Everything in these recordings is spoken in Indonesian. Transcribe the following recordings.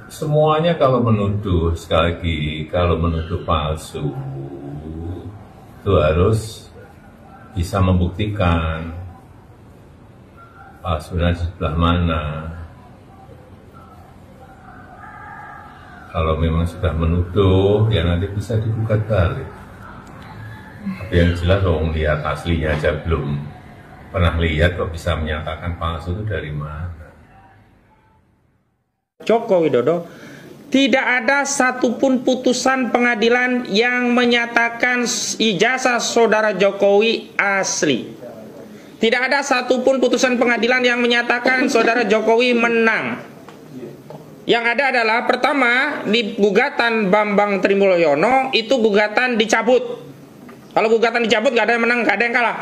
semuanya kalau menuduh, sekali lagi, kalau menuduh palsu, itu harus bisa membuktikan palsunya di sebelah mana. Kalau memang sudah menuduh, ya nanti bisa digugat balik. Tapi yang jelas, orang lihat aslinya aja belum pernah lihat, kok bisa menyatakan palsu itu dari mana? Joko Widodo, tidak ada satupun putusan pengadilan yang menyatakan ijazah saudara Jokowi asli. Tidak ada satupun putusan pengadilan yang menyatakan saudara Jokowi menang. Yang ada adalah pertama, di gugatan Bambang Trimulyono itu gugatan dicabut. Kalau gugatan dicabut nggak ada yang menang, nggak ada yang kalah.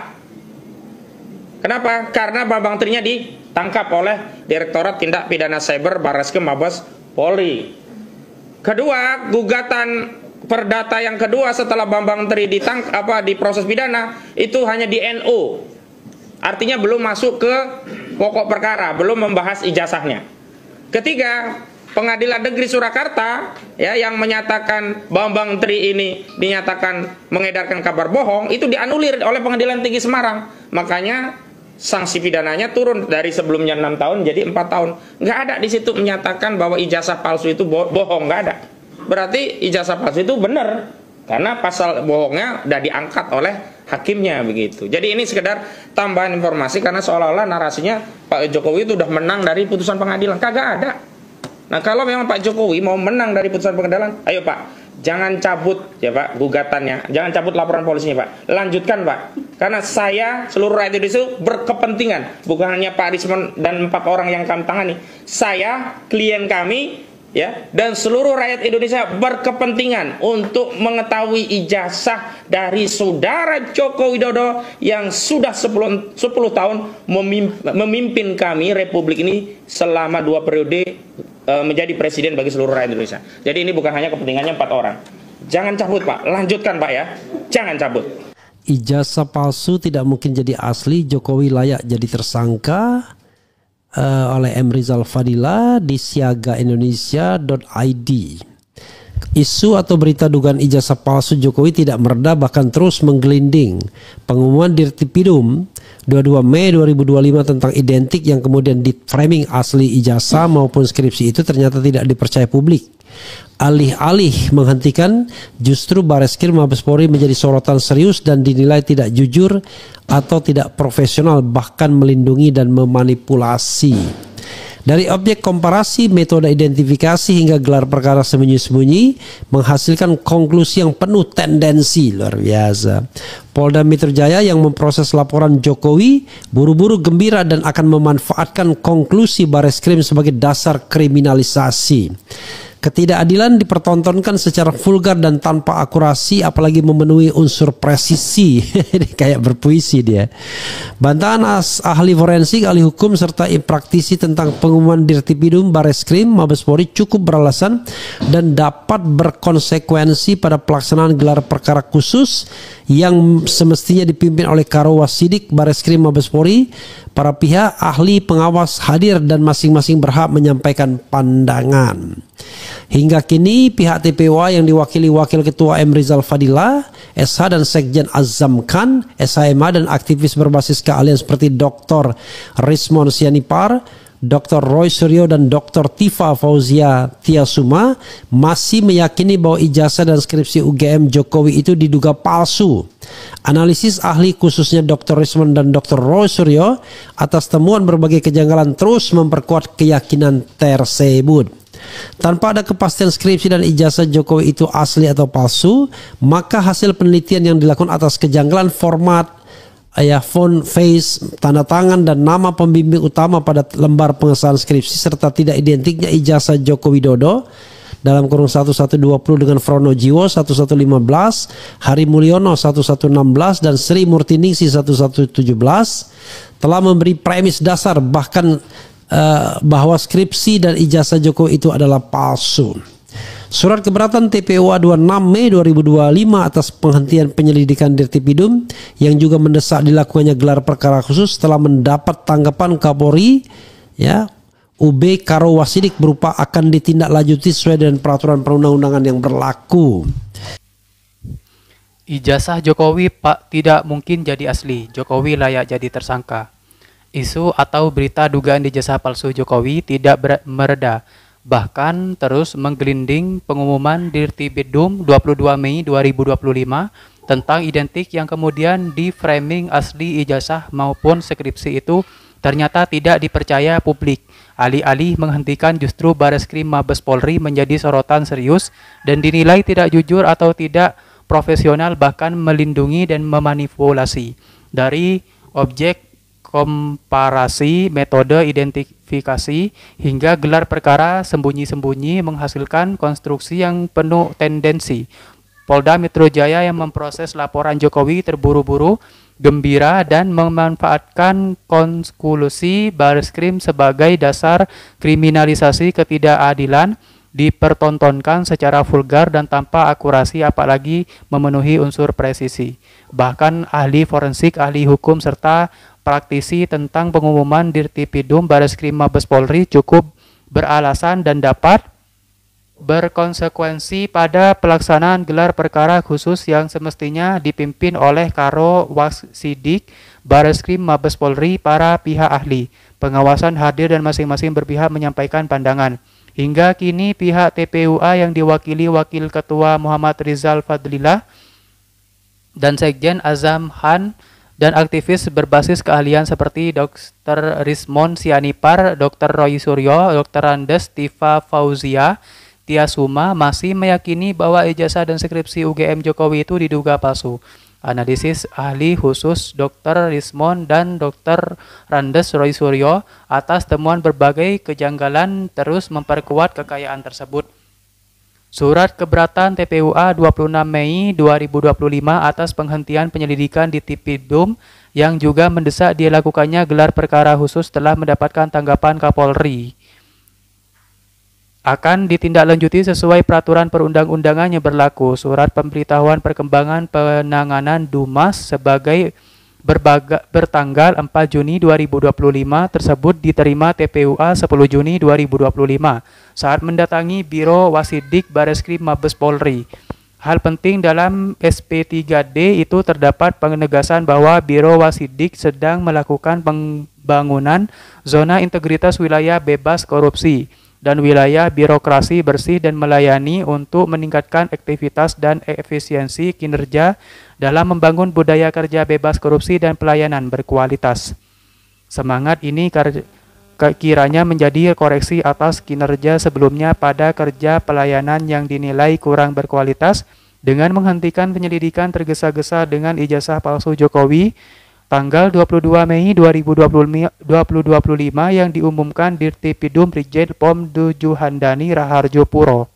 Kenapa? Karena Bambang Trinya ditangkap oleh Direktorat Tindak Pidana Cyber Barreskrim Mabes Polri. Kedua, gugatan perdata yang kedua setelah Bambang Tri di proses pidana itu hanya di NO. Artinya belum masuk ke pokok perkara, belum membahas ijazahnya. Ketiga, Pengadilan Negeri Surakarta ya yang menyatakan Bambang Tri ini dinyatakan mengedarkan kabar bohong, itu dianulir oleh Pengadilan Tinggi Semarang. Makanya sanksi pidananya turun dari sebelumnya 6 tahun jadi 4 tahun. Nggak ada di situ menyatakan bahwa ijazah palsu itu bohong, nggak ada. Berarti ijazah palsu itu benar karena pasal bohongnya udah diangkat oleh hakimnya begitu. Jadi ini sekedar tambahan informasi karena seolah-olah narasinya Pak Jokowi itu udah menang dari putusan pengadilan. Kagak ada. Nah, kalau memang Pak Jokowi mau menang dari putusan pengadilan, ayo Pak, jangan cabut ya Pak gugatannya, jangan cabut laporan polisinya Pak, lanjutkan Pak. Karena saya, seluruh rakyat Indonesia berkepentingan, bukan hanya Pak Rismon dan 4 orang yang kami tangani. Saya, klien kami, ya, dan seluruh rakyat Indonesia berkepentingan untuk mengetahui ijazah dari saudara Joko Widodo yang sudah 10 tahun memimpin kami Republik ini selama 2 periode menjadi presiden bagi seluruh rakyat Indonesia. Jadi ini bukan hanya kepentingannya 4 orang. Jangan cabut Pak, lanjutkan Pak ya, jangan cabut. Ijazah palsu tidak mungkin jadi asli. Jokowi layak jadi tersangka oleh M. Rizal Fadila di siagaindonesia.id. Isu atau berita dugaan ijazah palsu Jokowi tidak mereda, bahkan terus menggelinding. Pengumuman Dirtipidum 22 Mei 2025 tentang identik yang kemudian di-framing asli ijazah maupun skripsi itu ternyata tidak dipercaya publik. Alih-alih menghentikan, justru Barreskrim Mabes Polri menjadi sorotan serius dan dinilai tidak jujur atau tidak profesional, bahkan melindungi dan memanipulasi. Dari objek komparasi, metode identifikasi hingga gelar perkara sembunyi-sembunyi menghasilkan konklusi yang penuh tendensi. Luar biasa. Polda Metro Jaya yang memproses laporan Jokowi buru-buru gembira dan akan memanfaatkan konklusi Barreskrim sebagai dasar kriminalisasi. Ketidakadilan dipertontonkan secara vulgar dan tanpa akurasi, apalagi memenuhi unsur presisi. Kayak berpuisi dia. Bantahan ahli forensik, ahli hukum, serta praktisi tentang pengumuman Dirtipidum Barreskrim Mabes Polri cukup beralasan dan dapat berkonsekuensi pada pelaksanaan gelar perkara khusus yang semestinya dipimpin oleh Karowasidik Barreskrim Mabes Polri. Para pihak ahli pengawas hadir dan masing-masing berhak menyampaikan pandangan. Hingga kini pihak TPWA yang diwakili Wakil Ketua M. Rizal Fadila, SH, dan Sekjen Azam Khan, SHMA, dan aktivis berbasis keahlian seperti Dr. Rismon Sianipar, Dr. Roy Suryo, dan Dr. Tifa Fauzia Tiasuma masih meyakini bahwa ijazah dan skripsi UGM Jokowi itu diduga palsu. Analisis ahli khususnya Dr. Rismon dan Dr. Roy Suryo atas temuan berbagai kejanggalan terus memperkuat keyakinan tersebut. Tanpa ada kepastian skripsi dan ijazah Jokowi itu asli atau palsu, maka hasil penelitian yang dilakukan atas kejanggalan format, font, face, tanda tangan, dan nama pembimbing utama pada lembar pengesahan skripsi serta tidak identiknya ijazah Joko Widodo dalam kurung 1120 dengan Frono Jiwo 1115, Hari Mulyono 1116, dan Sri Murtiningsi 1117 telah memberi premis dasar bahkan bahwa skripsi dan ijazah Jokowi itu adalah palsu. Surat keberatan TPWA 26 Mei 2025 atas penghentian penyelidikan Dirtipidum yang juga mendesak dilakukannya gelar perkara khusus telah mendapat tanggapan Kapolri, ya, UB karo wasidik berupa akan ditindaklanjuti sesuai dengan peraturan perundang-undangan yang berlaku. Ijazah Jokowi Pak tidak mungkin jadi asli, Jokowi layak jadi tersangka. Isu atau berita dugaan ijazah palsu Jokowi tidak mereda, bahkan terus menggelinding pengumuman Dirtipidum 22 Mei 2025 tentang identik yang kemudian di-framing asli ijazah maupun skripsi itu ternyata tidak dipercaya publik. Alih-alih menghentikan, justru Bareskrim Mabes Polri menjadi sorotan serius dan dinilai tidak jujur atau tidak profesional, bahkan melindungi dan memanipulasi. Dari objek komparasi, metode identifikasi, hingga gelar perkara sembunyi-sembunyi menghasilkan konstruksi yang penuh tendensi. Polda Metro Jaya yang memproses laporan Jokowi terburu-buru, gembira, dan memanfaatkan konsklusi Bareskrim sebagai dasar kriminalisasi ketidakadilan dipertontonkan secara vulgar dan tanpa akurasi, apalagi memenuhi unsur presisi. Bahkan ahli forensik, ahli hukum, serta praktisi tentang pengumuman Dirtipidum Bareskrim Mabes Polri cukup beralasan dan dapat berkonsekuensi pada pelaksanaan gelar perkara khusus yang semestinya dipimpin oleh Karo Wasidik Bareskrim Mabes Polri. Para pihak ahli pengawasan hadir dan masing-masing berpihak menyampaikan pandangan. Hingga kini pihak TPUA yang diwakili Wakil Ketua Muhammad Rizal Fadlilah dan Sekjen Azam Han dan aktivis berbasis keahlian seperti Dr. Rismon Sianipar, Dr. Roy Suryo, Dr. Andes Tifa Fauzia Tiasuma masih meyakini bahwa ijazah dan skripsi UGM Jokowi itu diduga palsu. Analisis ahli khusus Dr. Rismon dan Dr. Randes Roy Suryo atas temuan berbagai kejanggalan terus memperkuat kekayaan tersebut. Surat keberatan TPUA 26 Mei 2025 atas penghentian penyelidikan di Dirtipidum yang juga mendesak dilakukannya gelar perkara khusus telah mendapatkan tanggapan Kapolri. Akan ditindaklanjuti sesuai peraturan perundang-undangan yang berlaku. Surat pemberitahuan perkembangan penanganan Dumas sebagai bertanggal 4 Juni 2025 tersebut diterima TPUA 10 Juni 2025 saat mendatangi Biro Wasidik Bareskrim Mabes Polri. Hal penting dalam SP3D itu terdapat penegasan bahwa Biro Wasidik sedang melakukan pembangunan zona integritas wilayah bebas korupsi dan wilayah birokrasi bersih dan melayani untuk meningkatkan aktivitas dan efisiensi kinerja dalam membangun budaya kerja bebas korupsi dan pelayanan berkualitas. Semangat ini kiranya menjadi koreksi atas kinerja sebelumnya pada kerja pelayanan yang dinilai kurang berkualitas dengan menghentikan penyelidikan tergesa-gesa dengan ijazah palsu Jokowi tanggal 22 Mei 2025 yang diumumkan Dirtipidum Brigjen Pom Dujuhandani Raharjo Puro.